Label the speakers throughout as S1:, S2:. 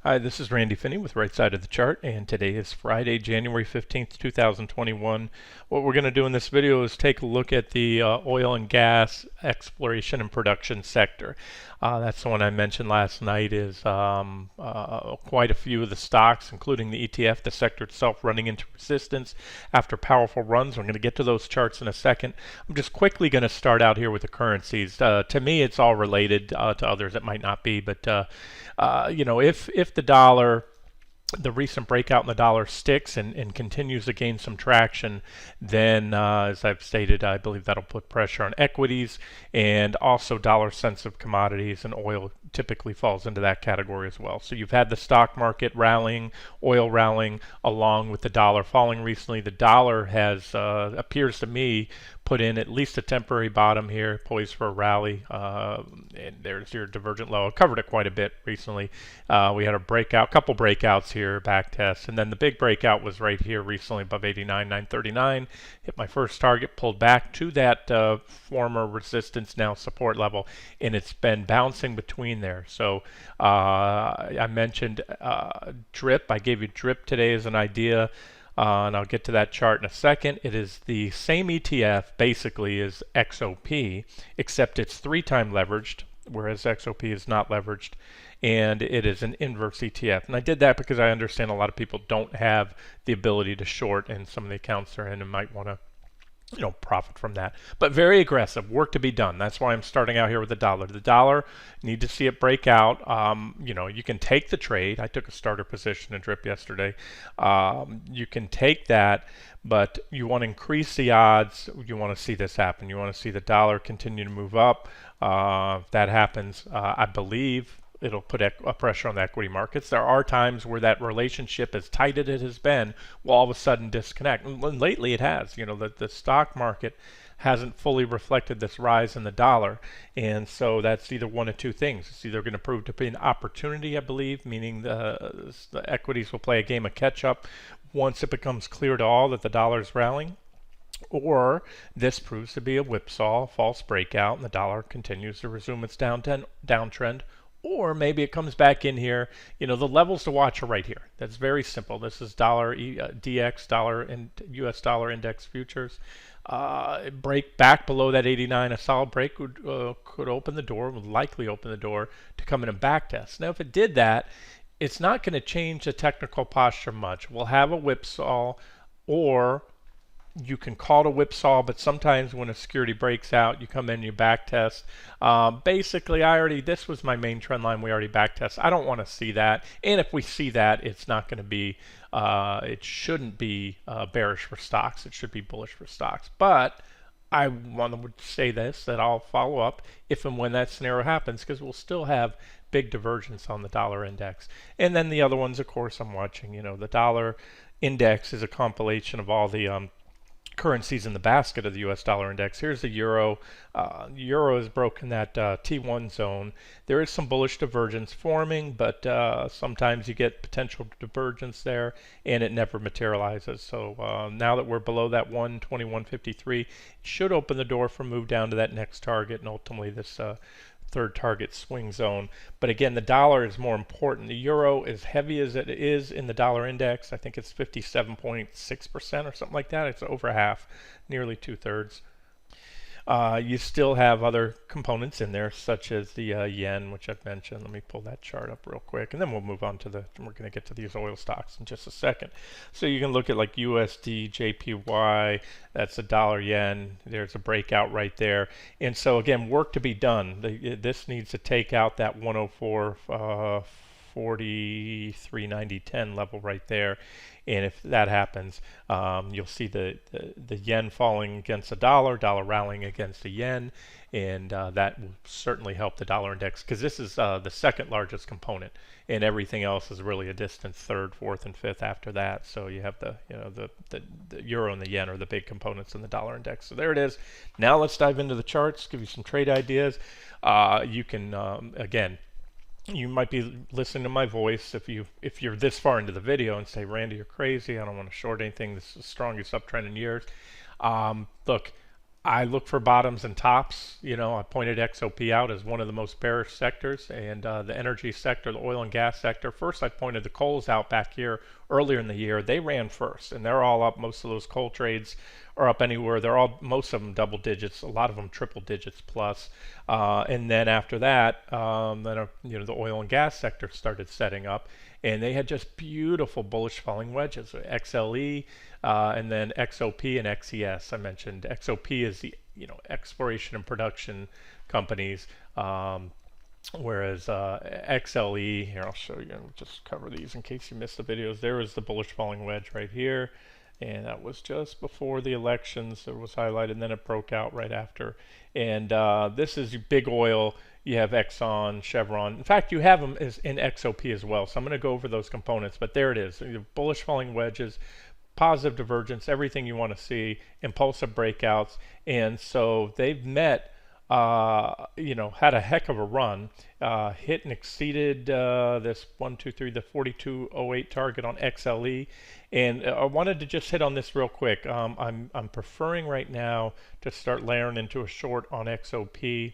S1: Hi, this is Randy Finney with Right Side of the Chart, and today is Friday, January 15th, 2021. What we're going to do in this video is take a look at the oil and gas exploration and production sector. That's the one I mentioned last night is quite a few of the stocks, including the ETF, the sector itself running into resistance after powerful runs. We're going to get to those charts in a second. I'm just quickly going to start out here with the currencies. To me, it's all related. To others, it might not be, but if the dollar, the recent breakout in the dollar sticks and continues to gain some traction, then as I've stated, I believe that'll put pressure on equities and also dollar sensitive commodities, and oil typically falls into that category as well. So you've had the stock market rallying, oil rallying along with the dollar falling recently. The dollar has appears to me put in at least a temporary bottom here, poised for a rally. And there's your divergent low. I covered it quite a bit recently. We had a breakout, couple breakouts here, back tests, and then the big breakout was right here recently above 89,939. Hit my first target, pulled back to that former resistance, now support level, and it's been bouncing between there. So I mentioned DRIP. I gave you DRIP today as an idea. And I'll get to that chart in a second. It is the same ETF basically as XOP, except it's 3-time leveraged, whereas XOP is not leveraged, and it is an inverse ETF. And I did that because I understand a lot of people don't have the ability to short, and some of the accounts they're in and might want to profit from that. But very aggressive, work to be done. That's why I'm starting out here with the dollar. The dollar, need to see it break out. You can take the trade. I took a starter position in DRIP yesterday. You can take that, but you want to increase the odds. You want to see this happen. You want to see the dollar continue to move up. If that happens, I believe it'll put a pressure on the equity markets. There are times where that relationship, as tight as it has been, will all of a sudden disconnect. And lately it has. The stock market hasn't fully reflected this rise in the dollar. And so that's either one of two things. It's either going to prove to be an opportunity, I believe, meaning the equities will play a game of catch up once it becomes clear to all that the dollar is rallying. Or this proves to be a whipsaw, false breakout, and the dollar continues to resume its downtrend. Or maybe it comes back in here. The levels to watch are right here. That's very simple. This is dollar DX, dollar and US dollar index futures. Break back below that 89. A solid break could open the door, would likely open the door to come in and back test. Now, if it did that, it's not going to change the technical posture much. We'll have a whipsaw, or you can call it a whipsaw, but sometimes when a security breaks out, you come in, you back test. Basically, this was my main trend line. We already back test. I don't want to see that. And if we see that, it's not going to be, it shouldn't be bearish for stocks. It should be bullish for stocks. But I want to say this, that I'll follow up if and when that scenario happens, because we'll still have big divergence on the dollar index. And then the other ones, of course, I'm watching. The dollar index is a compilation of all the currencies in the basket of the US dollar index. Here's the euro. Euro has broken that T1 zone. There is some bullish divergence forming, but sometimes you get potential divergence there and it never materializes. So now that we're below that 121.53, it should open the door for move down to that next target and ultimately this third target swing zone. But again, the dollar is more important. The euro, as heavy as it is in the dollar index, I think it's 57.6% or something like that. It's over half, nearly 2/3. You still have other components in there, such as the yen, which I've mentioned. Let me pull that chart up real quick, and then we'll move on to we're going to get to these oil stocks in just a second. So you can look at like USD, JPY, that's a dollar yen. There's a breakout right there. And so again, work to be done. This needs to take out that 104. 43.90.10 level right there, and if that happens, you'll see the yen falling against the dollar rallying against the yen, and that will certainly help the dollar index, because this is the second largest component, and everything else is really a distant third, fourth, and fifth after that. So you have the euro and the yen are the big components in the dollar index. So there it is. Now let's dive into the charts, give you some trade ideas. You can again, you might be listening to my voice if you're this far into the video and say, Randy, you're crazy. I don't want to short anything. This is the strongest uptrend in years. Look, I look for bottoms and tops. I pointed XOP out as one of the most bearish sectors, and the energy sector, the oil and gas sector. First, I pointed the coals out back here earlier in the year. They ran first, and they're all up. Most of those coal trades are up anywhere. Most of them double digits, a lot of them triple digits plus. And then after that, the oil and gas sector started setting up, and they had just beautiful bullish falling wedges. XLE, and then XOP and XES. I mentioned XOP is the exploration and production companies, whereas XLE, here I'll show you. I'll just cover these in case you missed the videos. There is the bullish falling wedge right here, and that was just before the elections. It was highlighted, and then it broke out right after. And this is big oil. You have Exxon, Chevron. In fact, you have them in XOP as well. So I'm going to go over those components, but there it is. You have bullish falling wedges, positive divergence, everything you want to see, impulsive breakouts. And so they've met, had a heck of a run, hit and exceeded this the 4208 target on XLE. And I wanted to just hit on this real quick. I'm preferring right now to start layering into a short on XOP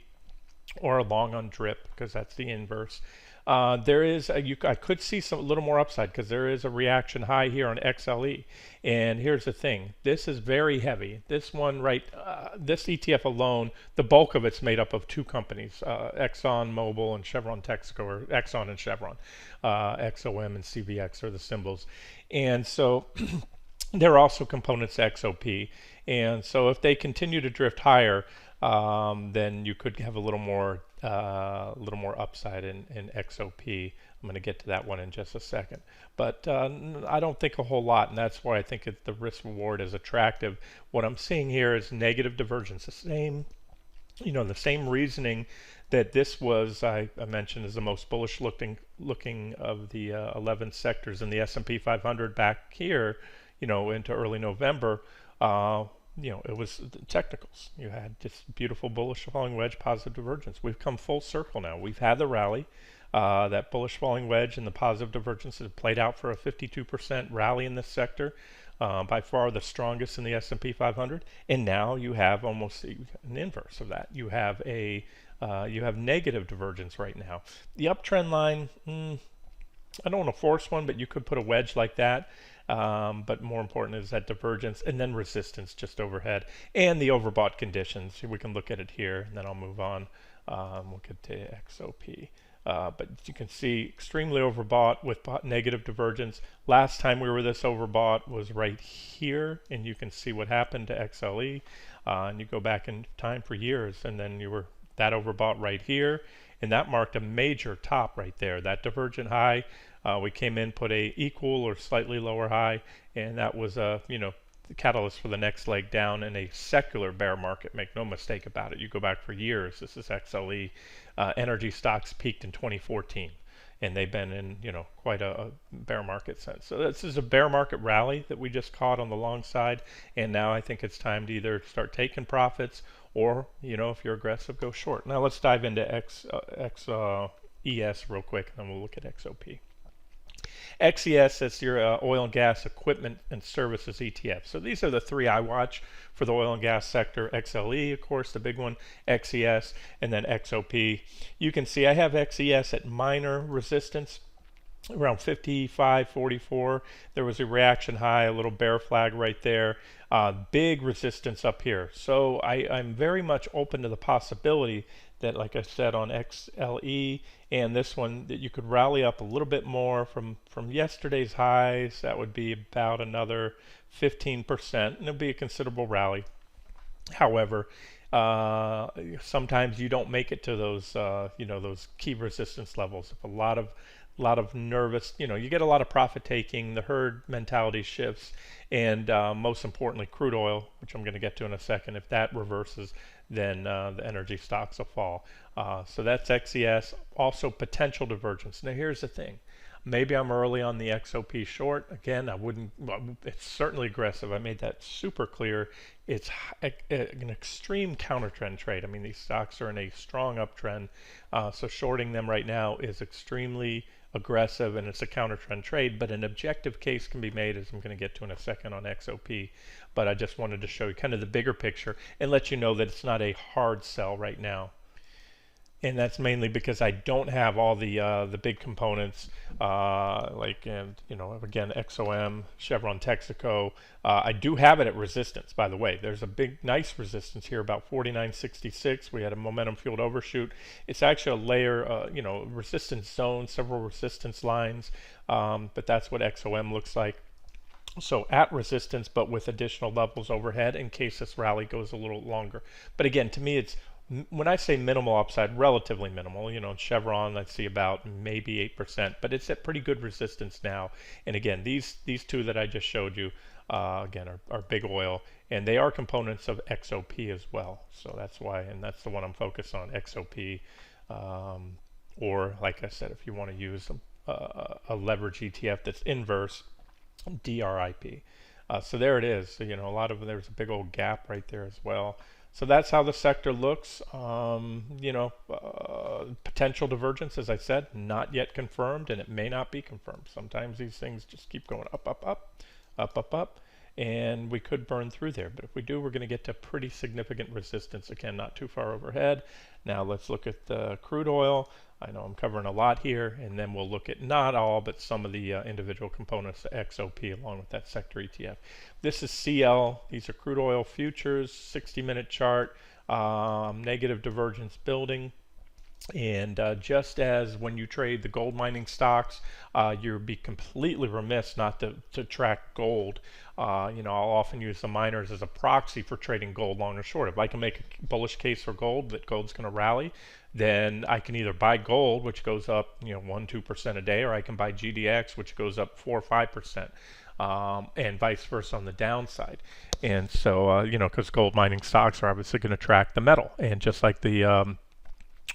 S1: or a long on DRIP, because that's the inverse. I could see a little more upside, because there is a reaction high here on XLE. And here's the thing: this is very heavy. This one, this ETF alone, the bulk of it's made up of two companies, Exxon Mobil and Chevron Texaco, or Exxon and Chevron. XOM and CVX are the symbols, and so they're also components to XOP. And so if they continue to drift higher, then you could have a little more upside in XOP. I'm going to get to that one in just a second, but I don't think a whole lot, and that's why I think the risk reward is attractive. What I'm seeing here is negative divergence, the same reasoning that this was, I mentioned, is the most bullish looking of the 11 sectors in the S&P 500 back here, into early November. It was the technicals. You had this beautiful bullish falling wedge, positive divergence. We've come full circle now. We've had the rally. That bullish falling wedge and the positive divergence has played out for a 52% rally in this sector, by far the strongest in the S&P 500. And now you have almost an inverse of that. You have negative divergence right now. The uptrend line, I don't want to force one, but you could put a wedge like that. But more important is that divergence, and then resistance just overhead, and the overbought conditions. We can look at it here, and then I'll move on. We'll get to XOP. But you can see extremely overbought with negative divergence. Last time we were this overbought was right here, and you can see what happened to XLE. And you go back in time for years, and then you were that overbought right here, and that marked a major top right there. That divergent high. We came in, put a equal or slightly lower high, and that was the catalyst for the next leg down in a secular bear market. Make no mistake about it. You go back for years. This is XLE. Energy stocks peaked in 2014, and they've been in quite a bear market since. So this is a bear market rally that we just caught on the long side, and now I think it's time to either start taking profits or if you're aggressive, go short. Now let's dive into XES real quick, and then we'll look at XOP. XES, that's your oil and gas equipment and services ETF. So these are the three I watch for the oil and gas sector. XLE, of course, the big one, XES, and then XOP. You can see I have XES at minor resistance around 55.44. There was a reaction high, a little bear flag right there. Big resistance up here. So I'm very much open to the possibility that, like I said, on XLE and this one, that you could rally up a little bit more from yesterday's highs. That would be about another 15%, and it'll be a considerable rally. However, sometimes you don't make it to those those key resistance levels. If a lot of nervous, you get a lot of profit taking, the herd mentality shifts, and most importantly, crude oil, which I'm going to get to in a second. If that reverses, then the energy stocks will fall. So that's XES. Also potential divergence. Now here's the thing. Maybe I'm early on the XOP short. Again, it's certainly aggressive. I made that super clear. It's an extreme counter trend trade. I mean, these stocks are in a strong uptrend. So shorting them right now is extremely aggressive and it's a counter trend trade, but an objective case can be made, as I'm going to get to in a second, on XOP. But I just wanted to show you kind of the bigger picture and let you know that it's not a hard sell right now. And that's mainly because I don't have all the big components again, XOM, Chevron, Texaco. I do have it at resistance, by the way. There's a big, nice resistance here, about 49.66. We had a momentum fueled overshoot. It's actually a layer, resistance zone, several resistance lines, but that's what XOM looks like. So at resistance, but with additional levels overhead in case this rally goes a little longer. But again, to me, it's, when I say minimal upside, relatively minimal. In Chevron, I see about maybe 8%, but it's at pretty good resistance now. And again, these two that I just showed you, again, are big oil, and they are components of XOP as well. So that's why, and that's the one I'm focused on, XOP. Or like I said, if you want to use a leverage ETF that's inverse, DRIP. So there it is. A lot of, there's a big old gap right there as well. So that's how the sector looks. Potential divergence, as I said, not yet confirmed, and it may not be confirmed. Sometimes these things just keep going up, up, up, up, up, up, and we could burn through there. But if we do, we're going to get to pretty significant resistance. Again, not too far overhead. Now let's look at the crude oil. I know I'm covering a lot here, and then we'll look at not all, but some of the individual components, the XOP, along with that sector ETF. This is CL. These are crude oil futures, 60-minute chart, negative divergence building. And just as when you trade the gold mining stocks, you'd be completely remiss not to track gold. I'll often use the miners as a proxy for trading gold long or short. If I can make a bullish case for gold, that gold's going to rally, then I can either buy gold, which goes up 1-2% a day, or I can buy GDX, which goes up 4 or 5%. And vice versa on the downside. And so, because gold mining stocks are obviously going to track the metal. And just like the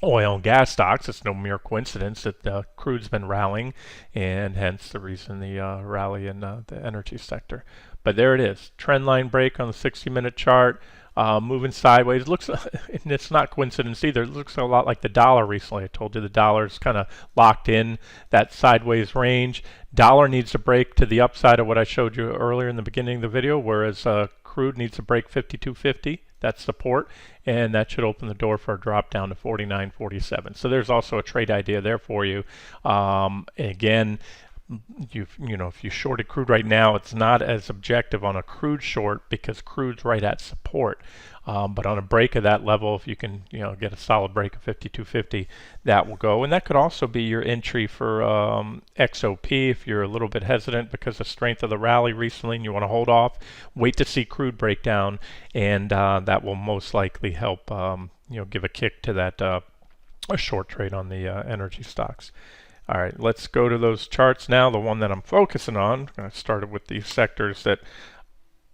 S1: oil and gas stocks, it's no mere coincidence that crude's been rallying, and hence the reason the rally in the energy sector. But there it is, trend line break on the 60-minute chart, moving sideways. Looks, and it's not coincidence either, it looks a lot like the dollar recently. I told you the dollar's kind of locked in that sideways range. Dollar needs to break to the upside of what I showed you earlier in the beginning of the video, whereas crude needs to break 52.50. That's support, and that should open the door for a drop down to 49.47. So there's also a trade idea there for you. Again, if you shorted crude right now, it's not as objective on a crude short because crude's right at support. But on a break of that level, if you can get a solid break of 52.50, that will go. And that could also be your entry for XOP if you're a little bit hesitant because of strength of the rally recently and you want to hold off. Wait to see crude break down, and that will most likely help give a kick to that a short trade on the energy stocks. All right, let's go to those charts now. The one that I'm focusing on, I started with the sectors that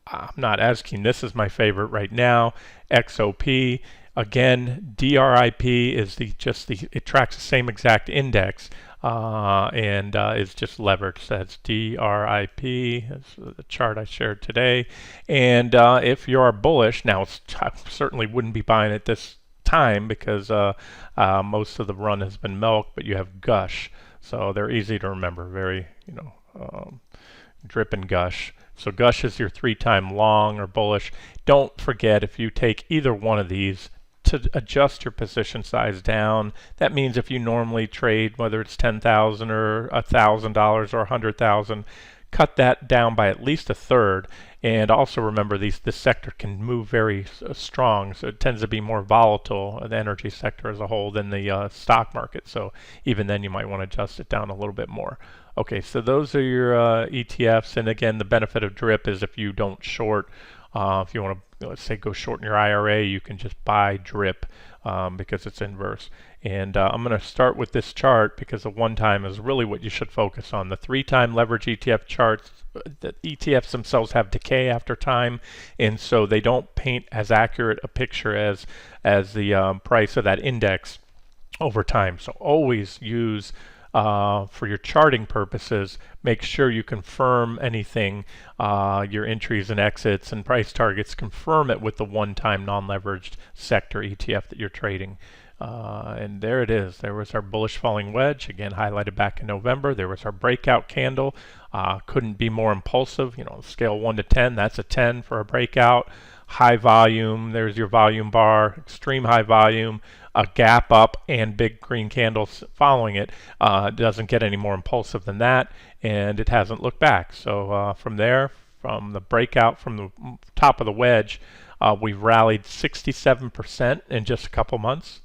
S1: I'm not as keen. This is my favorite right now, XOP. Again, DRIP is it tracks the same exact index and is just leveraged. That's DRIP. That's the chart I shared today. And if you are bullish, now I certainly wouldn't be buying it this time because most of the run has been milk, but you have Gush. So they're easy to remember, very, drip and Gush. So Gush is your 3-time long or bullish. Don't forget, if you take either one of these, to adjust your position size down. That means if you normally trade, whether it's $10,000 or $1,000 or $100,000, cut that down by at least a third. And also remember, this sector can move very strong, so it tends to be more volatile, the energy sector as a whole, than the stock market. So even then, you might want to adjust it down a little bit more. Okay, so those are your ETFs. And again, the benefit of drip is if you don't short, if you want to, let's say, go short in your IRA, you can just buy drip because it's inverse. And I'm going to start with this chart because the 1-time is really what you should focus on. The 3-time leverage ETF charts, the ETFs themselves have decay after time, and so they don't paint as accurate a picture as the price of that index over time. So always use, for your charting purposes, make sure you confirm anything, your entries and exits and price targets, confirm it with the 1-time non-leveraged sector ETF that you're trading. And there it is. There was our bullish falling wedge, again highlighted back in November. There was our breakout candle. Couldn't be more impulsive. Scale 1 to 10, that's a 10 for a breakout. High volume, there's your volume bar, extreme high volume, a gap up, and big green candles following it. It doesn't get any more impulsive than that, and it hasn't looked back. So from there, from the breakout from the top of the wedge, we've rallied 67% in just a couple months.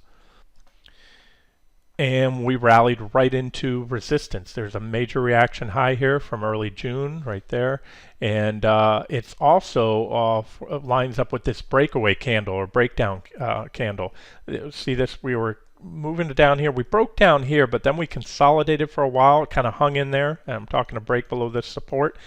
S1: And we rallied right into resistance. There's a major reaction high here from early June right there, and it's also lines up with this breakaway candle or breakdown candle. See this? We were moving down here. We broke down here, but then we consolidated for a while. It kind of hung in there. And I'm talking a break below this support.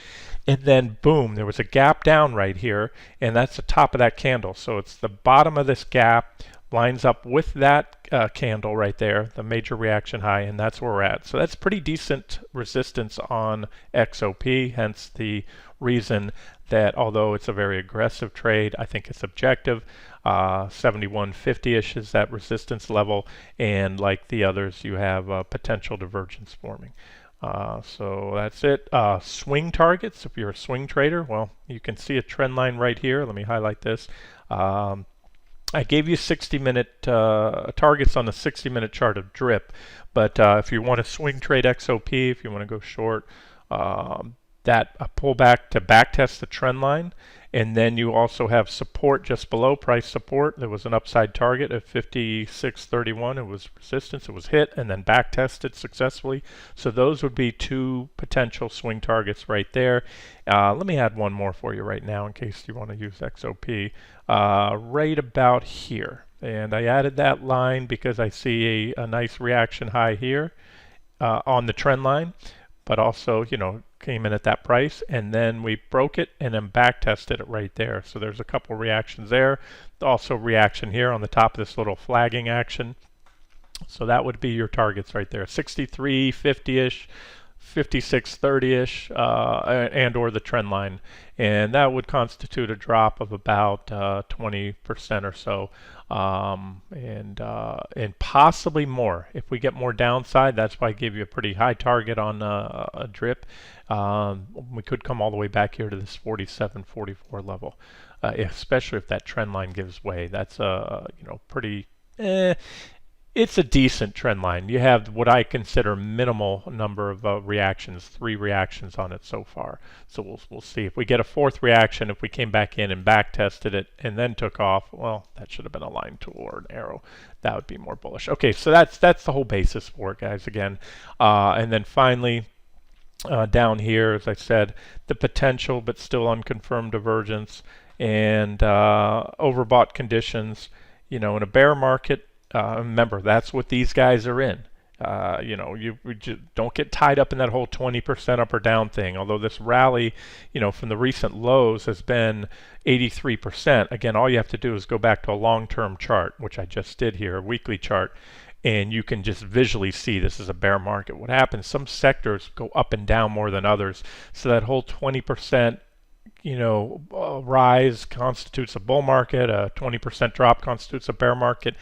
S1: And then boom, there was a gap down right here, and that's the top of that candle. So it's the bottom of this gap lines up with that candle right there, the major reaction high, and that's where we're at. So that's pretty decent resistance on XOP, hence the reason that although it's a very aggressive trade, I think it's objective. 71.50-ish is that resistance level, and like the others, you have potential divergence forming. So that's it. Swing targets, if you're a swing trader, well, you can see a trend line right here. Let me highlight this. I gave you 60-minute targets on the 60-minute chart of drip, but if you want to swing trade XOP, if you want to go short, that a pullback to backtest the trend line, and then you also have support just below price support. There was an upside target at 56.31. It was resistance. It was hit and then back tested successfully. So those would be two potential swing targets right there. Let me add one more for you right now in case you want to use XOP. Right about here. And I added that line because I see a nice reaction high here on the trend line, but also, came in at that price, and then we broke it and then back tested it right there. So there's a couple reactions there. Also reaction here on the top of this little flagging action. So that would be your targets right there, 63.50-ish, 56.30-ish, and or the trend line, and that would constitute a drop of about 20% or so, and possibly more if we get more downside. That's why I gave you a pretty high target on a drip. We could come all the way back here to this 47.44 level, especially if that trend line gives way. That's pretty. It's a decent trend line. You have what I consider minimal number of reactions, 3 reactions on it so far. So we'll see. If we get a 4th reaction, if we came back in and back tested it and then took off, well, that should have been a line tool or an arrow. That would be more bullish. Okay, so that's the whole basis for it, guys, again. And then finally, down here, as I said, the potential but still unconfirmed divergence and overbought conditions. In a bear market, remember, that's what these guys are in. You don't get tied up in that whole 20% up or down thing. Although this rally, from the recent lows has been 83%. Again, all you have to do is go back to a long-term chart, which I just did here, a weekly chart, and you can just visually see this is a bear market. What happens? Some sectors go up and down more than others. So that whole 20% rise constitutes a bull market, a 20% drop constitutes a bear market.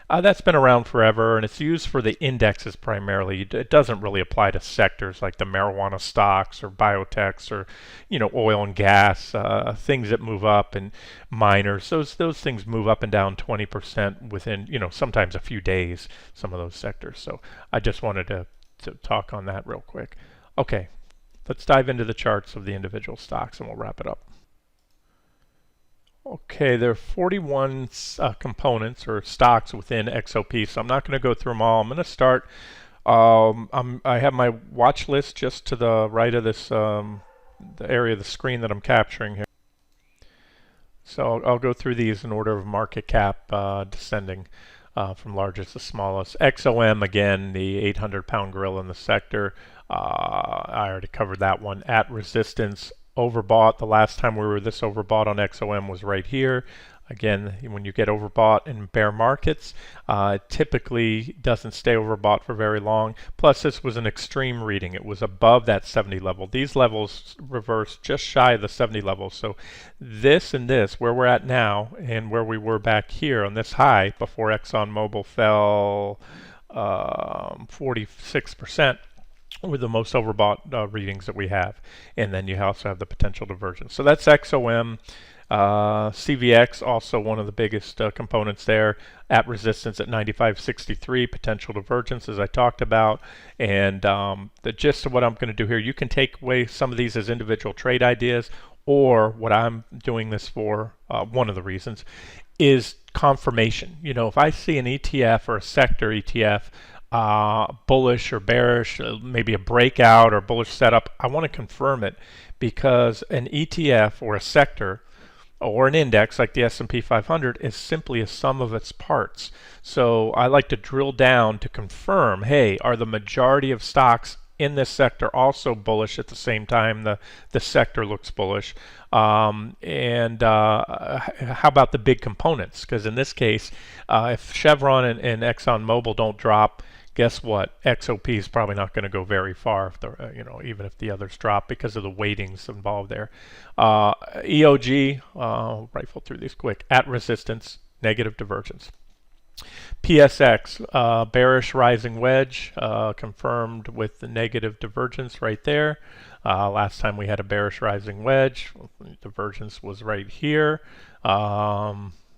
S1: That's been around forever, and it's used for the indexes primarily. It doesn't really apply to sectors like the marijuana stocks or biotechs or, oil and gas, things that move up, and miners. Those things move up and down 20% within, sometimes a few days, some of those sectors. So I just wanted to talk on that real quick. Okay, let's dive into the charts of the individual stocks, and we'll wrap it up. Okay, there are 41 components or stocks within XOP, so I'm not going to go through them all. I'm going to start. I have my watch list just to the right of this, the area of the screen that I'm capturing here. So I'll go through these in order of market cap, descending from largest to smallest. XOM, again, the 800-pound gorilla in the sector. I already covered that one. At resistance. Overbought. The last time we were this overbought on XOM was right here. Again, when you get overbought in bear markets, it typically doesn't stay overbought for very long. Plus, this was an extreme reading. It was above that 70 level. These levels reversed just shy of the 70 level. So this and this, where we're at now and where we were back here on this high before ExxonMobil fell 46%, were the most overbought readings that we have. And then you also have the potential divergence. So that's XOM. CVX, also one of the biggest components there, at resistance at 95.63, potential divergence as I talked about. And the gist of what I'm going to do here, you can take away some of these as individual trade ideas, or what I'm doing this for, one of the reasons, is confirmation. You know, if I see an ETF or a sector ETF bullish or bearish, maybe a breakout or bullish setup, I want to confirm it, because an ETF or a sector or an index like the S&P 500 is simply a sum of its parts. So I like to drill down to confirm, hey, are the majority of stocks in this sector also bullish at the same time the sector looks bullish? How about the big components? Because in this case, if Chevron and ExxonMobil don't drop, guess what? XOP is probably not going to go very far, if the, even if the others drop, because of the weightings involved there. EOG, rifle through these quick, at resistance, negative divergence. PSX, bearish rising wedge, confirmed with the negative divergence right there. Last time we had a bearish rising wedge, divergence was right here.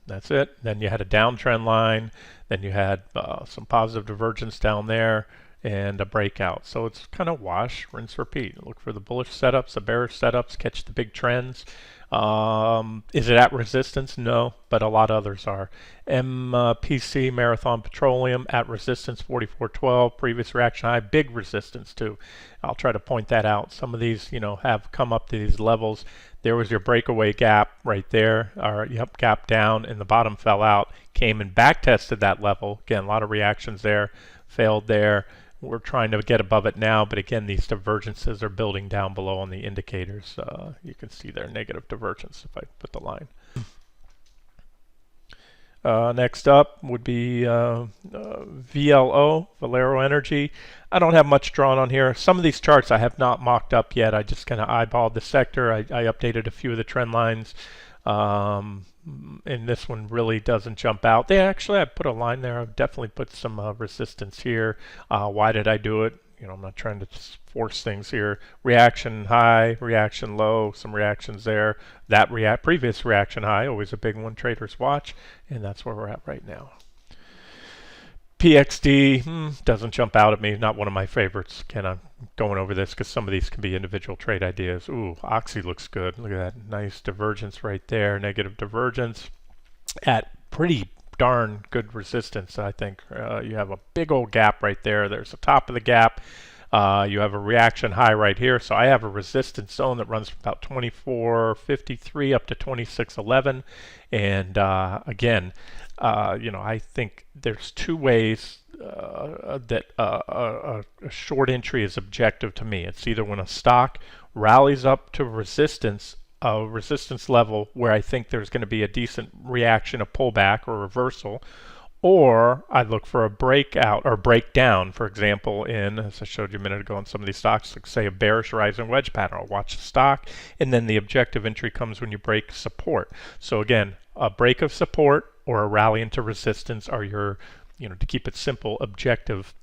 S1: That's it. Then you had a downtrend line. Then you had some positive divergence down there and a breakout. So it's kind of wash, rinse, repeat. Look for the bullish setups, the bearish setups, catch the big trends. Is it at resistance? No, but a lot of others are. MPC, Marathon Petroleum, at resistance 44.12, previous reaction high, big resistance too. I'll try to point that out. Some of these, have come up to these levels. There was your breakaway gap right there, or gap down, and the bottom fell out, came and back tested that level. Again, a lot of reactions there, failed there. We're trying to get above it now, but again, these divergences are building down below on the indicators. You can see their negative divergence if I put the line. Next up would be VLO, Valero Energy. I don't have much drawn on here. Some of these charts I have not mocked up yet. I just kind of eyeballed the sector. I updated a few of the trend lines. And this one really doesn't jump out. I put a line there. I've definitely put some resistance here. Why did I do it? I'm not trying to just force things here. Reaction high, reaction low, some reactions there. That previous reaction high, always a big one traders watch, and that's where we're at right now. PXD doesn't jump out at me. Not one of my favorites. Again, I'm going over this because some of these can be individual trade ideas. Ooh, Oxy looks good. Look at that nice divergence right there. Negative divergence at pretty darn good resistance, I think. You have a big old gap right there. There's the top of the gap. You have a reaction high right here. So I have a resistance zone that runs from about 24.53 up to 26.11. And again, I think there's two ways that a short entry is objective to me. It's either when a stock rallies up to resistance level where I think there's going to be a decent reaction, a pullback or reversal, or I look for a breakout or breakdown, for example, in, as I showed you a minute ago on some of these stocks, like say a bearish rising wedge pattern. I'll watch the stock, and then the objective entry comes when you break support. So again, a break of support or a rally into resistance are your, to keep it simple, objective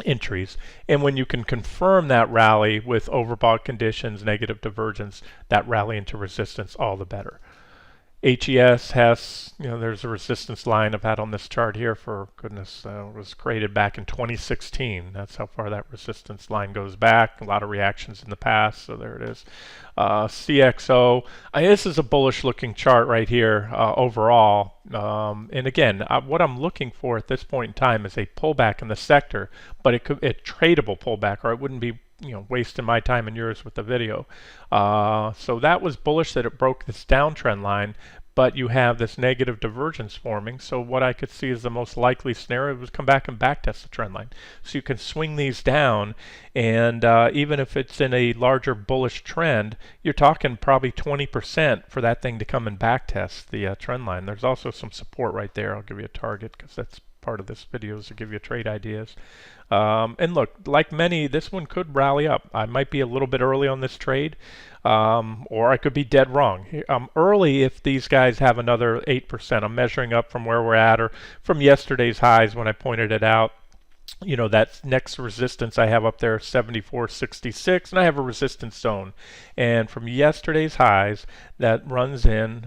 S1: entries. And when you can confirm that rally with overbought conditions, negative divergence, that rally into resistance, all the better. HES has, there's a resistance line I've had on this chart here for, goodness, it was created back in 2016. That's how far that resistance line goes back. A lot of reactions in the past, so there it is. CXO, this is a bullish looking chart right here overall. And again, what I'm looking for at this point in time is a pullback in the sector, but it could a tradable pullback, or it wouldn't be wasting my time and yours with the video. So that was bullish that it broke this downtrend line, but you have this negative divergence forming. So what I could see is the most likely scenario was come back and backtest the trend line. So you can swing these down, and even if it's in a larger bullish trend, you're talking probably 20% for that thing to come and backtest the trend line. There's also some support right there. I'll give you a target because that's part of this video, is to give you trade ideas. And look, like many, this one could rally up. I might be a little bit early on this trade, or I could be dead wrong. Early if these guys have another 8%. I'm measuring up from where we're at or from yesterday's highs when I pointed it out. You know, that next resistance I have up there, 74.66, and I have a resistance zone. And from yesterday's highs, that runs in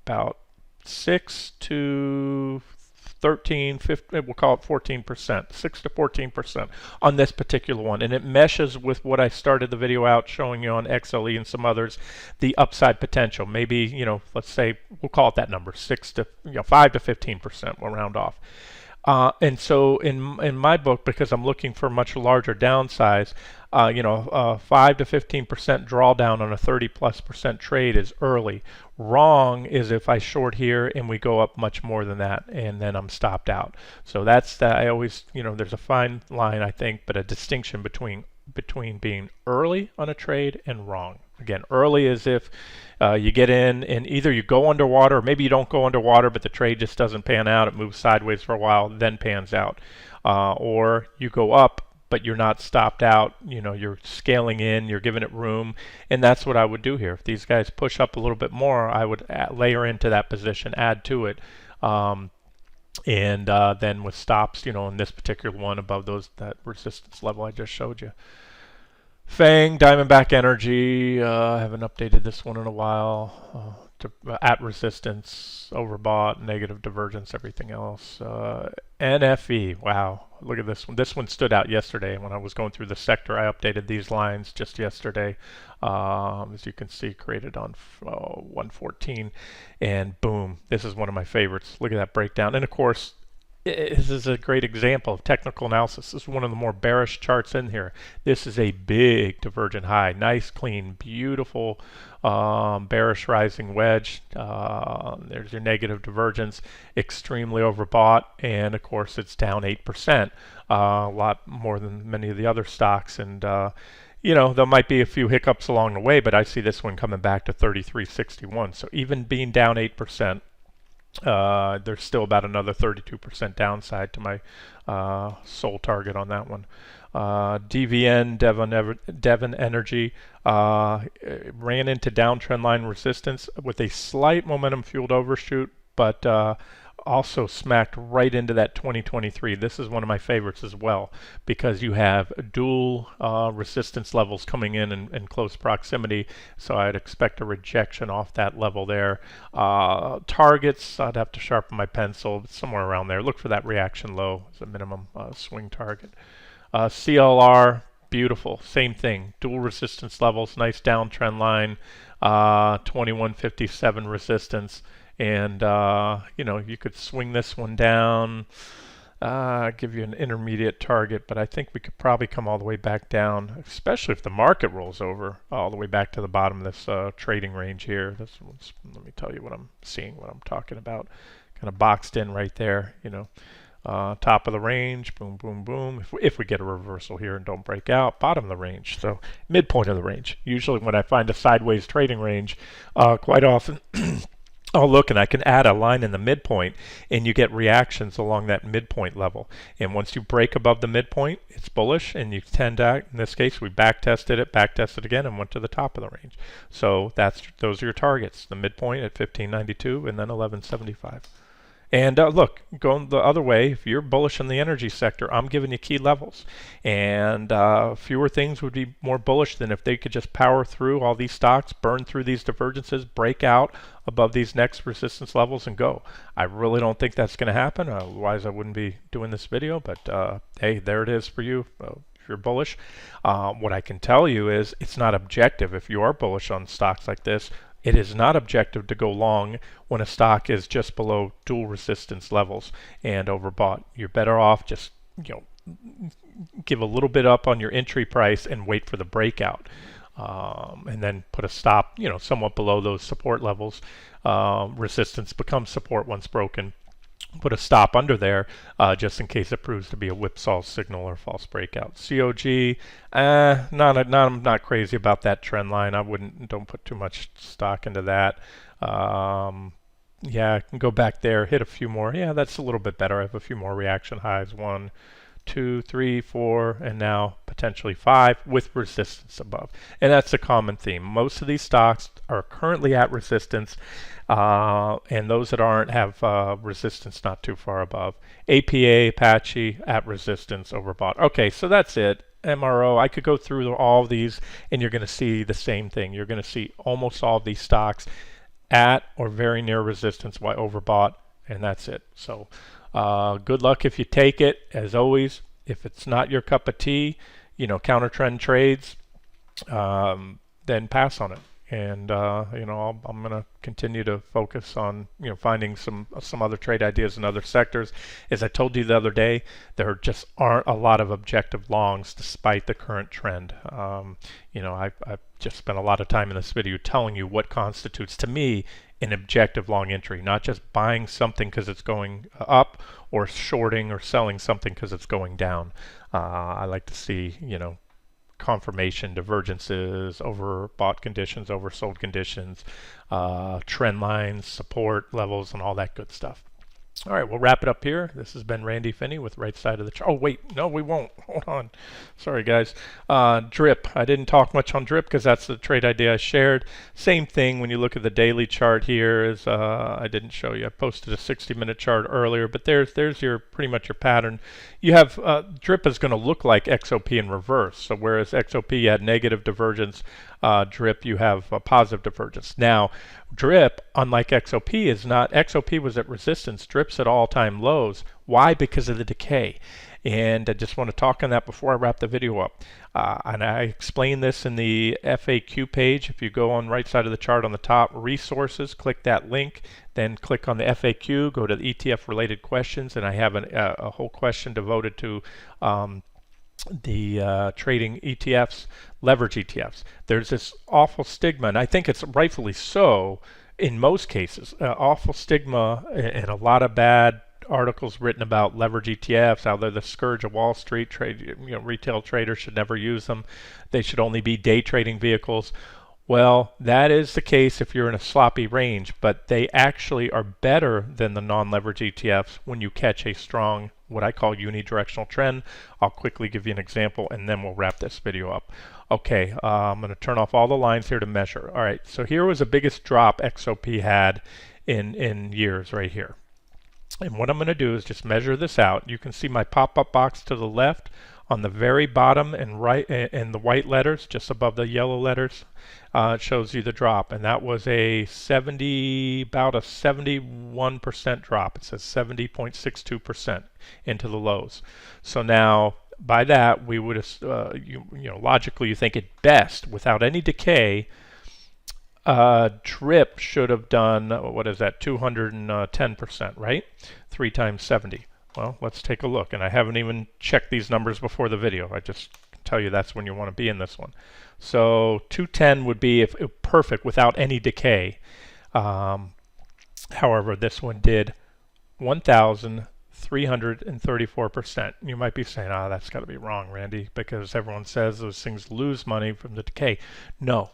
S1: about 6 to 13, 15, we'll call it 14%, 6 to 14% on this particular one. And it meshes with what I started the video out showing you on XLE and some others, the upside potential. Maybe, you know, let's say we'll call it that number, 5 to 15%, we'll round off. And so in my book, because I'm looking for much larger downsize, 5 to 15% drawdown on a 30+% trade is early. Wrong is if I short here and we go up much more than that, and then I'm stopped out. So that's I always, there's a fine line, I think, but a distinction between being early on a trade and wrong. Again, early is if you get in and either you go underwater, or maybe you don't go underwater, but the trade just doesn't pan out. It moves sideways for a while, then pans out. Or you go up, but you're not stopped out. You're scaling in, you're giving it room, and that's what I would do here. If these guys push up a little bit more, I would layer into that position, add to it. And then with stops, in this particular one above that resistance level I just showed you. FANG, Diamondback Energy, haven't updated this one in a while. At resistance, overbought, negative divergence, everything else. NFE, wow, look at this one. This one stood out yesterday when I was going through the sector. I updated these lines just yesterday. As you can see, created on 114, and boom, this is one of my favorites. Look at that breakdown. And of course, this is a great example of technical analysis. This is one of the more bearish charts in here. This is a big divergent high. Nice, clean, beautiful bearish rising wedge. There's your negative divergence. Extremely overbought. And of course, it's down 8%. A lot more than many of the other stocks. And there might be a few hiccups along the way, but I see this one coming back to 33.61. So even being down 8%, there's still about another 32% downside to my sole target on that one. DVN, Devon Energy, ran into downtrend line resistance with a slight momentum fueled overshoot, but also smacked right into that 2023. This is one of my favorites as well, because you have dual resistance levels coming in close proximity, so I'd expect a rejection off that level there. Targets, I'd have to sharpen my pencil, but somewhere around there. Look for that reaction low as a minimum swing target. CLR, beautiful, same thing, dual resistance levels, nice downtrend line, 2157 resistance. And you could swing this one down, give you an intermediate target, but I think we could probably come all the way back down, especially if the market rolls over all the way back to the bottom of this trading range here. Let me tell you what I'm seeing, what I'm talking about. Kind of boxed in right there, top of the range, boom, boom, boom. If we get a reversal here and don't break out, bottom of the range, so midpoint of the range. Usually when I find a sideways trading range, quite often I'll look and I can add a line in the midpoint, and you get reactions along that midpoint level. And once you break above the midpoint, it's bullish, and you tend to, in this case, we back tested again, and went to the top of the range. So those are your targets, the midpoint at 1592 and then 1175. And look, going the other way, if you're bullish in the energy sector, I'm giving you key levels. And fewer things would be more bullish than if they could just power through all these stocks, burn through these divergences, break out above these next resistance levels and go. I really don't think that's going to happen. Otherwise, I wouldn't be doing this video. But hey, there it is for you. If you're bullish. What I can tell you is it's not objective. If you are bullish on stocks like this, it is not objective to go long when a stock is just below dual resistance levels and overbought. You're better off just give a little bit up on your entry price and wait for the breakout. and then put a stop, somewhat below those support levels. Resistance becomes support once broken. Put a stop under there just in case it proves to be a whipsaw signal or false breakout. COG, I'm not crazy about that trend line. Don't put too much stock into that. Yeah, I can go back there, hit a few more. Yeah, that's a little bit better. I have a few more reaction highs. 1, 2, 3, 4, and now potentially 5 with resistance above. And that's a common theme. Most of these stocks are currently at resistance, and those that aren't have resistance not too far above. APA, Apache at resistance, overbought. Okay, so that's it. MRO, I could go through all of these, and you're going to see the same thing. You're going to see almost all of these stocks at or very near resistance, why overbought, and that's it. So good luck if you take it. As always, if it's not your cup of tea, counter trend trades, then pass on it. And I'm going to continue to focus on finding some other trade ideas in other sectors. As I told you the other day, there just aren't a lot of objective longs despite the current trend. I've just spent a lot of time in this video telling you what constitutes to me an objective long entry, not just buying something because it's going up or shorting or selling something because it's going down. I like to see confirmation, divergences, overbought conditions, oversold conditions, trend lines, support levels, and all that good stuff. All right, we'll wrap it up here. This has been Randy Finney with Right Side of the Chart. Oh, wait, no, we won't. Hold on. Sorry, guys. DRIP. I didn't talk much on DRIP because that's the trade idea I shared. Same thing when you look at the daily chart here. I didn't show you. I posted a 60-minute chart earlier, but there's your pretty much your pattern. You have DRIP is going to look like XOP in reverse. So whereas XOP had negative divergence, DRIP you have a positive divergence. Now, DRIP, unlike XOP, is not. XOP was at resistance. DRIP's at all-time lows. Why? Because of the decay. And I just want to talk on that before I wrap the video up. And I explain this in the FAQ page. If you go on right side of the chart on the top, resources, click that link, then click on the FAQ, go to the ETF related questions, and I have a whole question devoted to the trading ETFs, leverage ETFs. There's this awful stigma, and I think it's rightfully so in most cases, awful stigma and a lot of bad articles written about leverage ETFs, how they're the scourge of Wall Street. Retail traders should never use them. They should only be day trading vehicles. Well, that is the case if you're in a sloppy range, but they actually are better than the non-leverage ETFs when you catch a strong, what I call unidirectional trend. I'll quickly give you an example and then we'll wrap this video up. Okay, I'm going to turn off all the lines here to measure. All right, so here was the biggest drop XOP had in years right here. And what I'm going to do is just measure this out. You can see my pop-up box to the left on the very bottom and right in the white letters just above the yellow letters. It shows you the drop, and that was about a 71% drop. It says 70.62% into the lows. So now by that we would logically you think at best without any decay, DRIP should have done, what is that, 210%, right? 3 times 70. Well, let's take a look. And I haven't even checked these numbers before the video. I just tell you that's when you want to be in this one. So 210 would be if perfect without any decay. However, this one did 1,334%. You might be saying, that's got to be wrong, Randy, because everyone says those things lose money from the decay. No.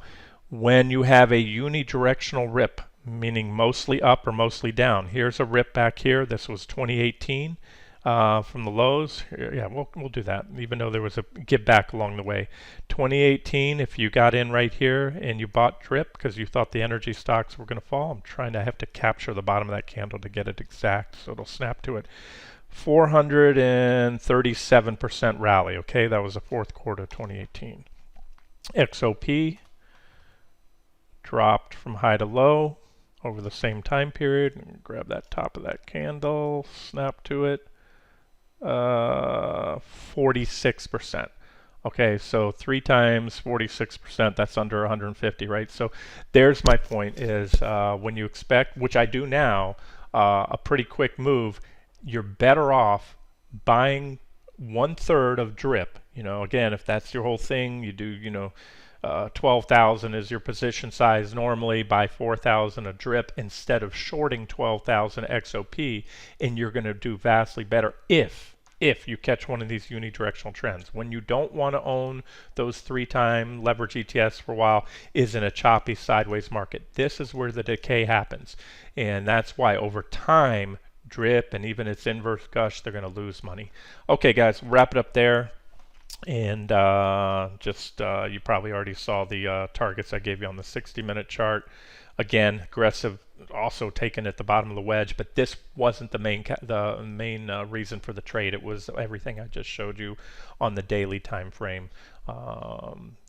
S1: When you have a unidirectional rip, meaning mostly up or mostly down. Here's a rip back here. This was 2018 from the lows. Yeah, we'll do that, even though there was a give back along the way. 2018, if you got in right here and you bought DRIP because you thought the energy stocks were going to fall, I'm trying to have to capture the bottom of that candle to get it exact so it'll snap to it. 437% rally. Okay, that was the fourth quarter of 2018. XOP dropped from high to low over the same time period. Grab that top of that candle, snap to it. 46%. Okay, so 3 times 46%, that's under 150, right? So there's my point is when you expect, which I do now, a pretty quick move, you're better off buying 1/3 of DRIP. Again, if that's your whole thing, you do, 12,000 is your position size normally, buy 4,000 a drip instead of shorting 12,000 XOP, and you're going to do vastly better if you catch one of these unidirectional trends. When you don't want to own those 3-time leverage ETFs for a while is in a choppy sideways market. This is where the decay happens, and that's why over time drip and even its inverse gush, they're going to lose money. Okay guys, wrap it up there. And you probably already saw the targets I gave you on the 60-minute chart. Again, aggressive, also taken at the bottom of the wedge, but this wasn't the main reason for the trade. It was everything I just showed you on the daily time frame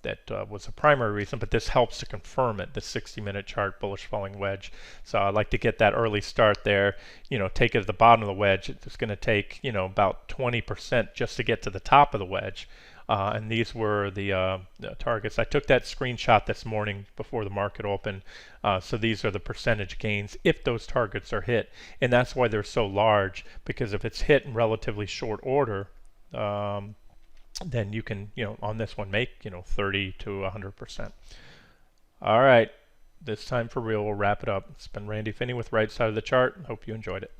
S1: that was a primary reason, but this helps to confirm it, the 60-minute chart bullish falling wedge. So I'd like to get that early start there, take it at the bottom of the wedge. It's going to take, about 20% just to get to the top of the wedge. And these were the targets. I took that screenshot this morning before the market opened. So these are the percentage gains if those targets are hit. And that's why they're so large, because if it's hit in relatively short order, then you can, on this one make, 30 to 100%. All right, this time for real, we'll wrap it up. It's been Randy Finney with Right Side of the Chart. Hope you enjoyed it.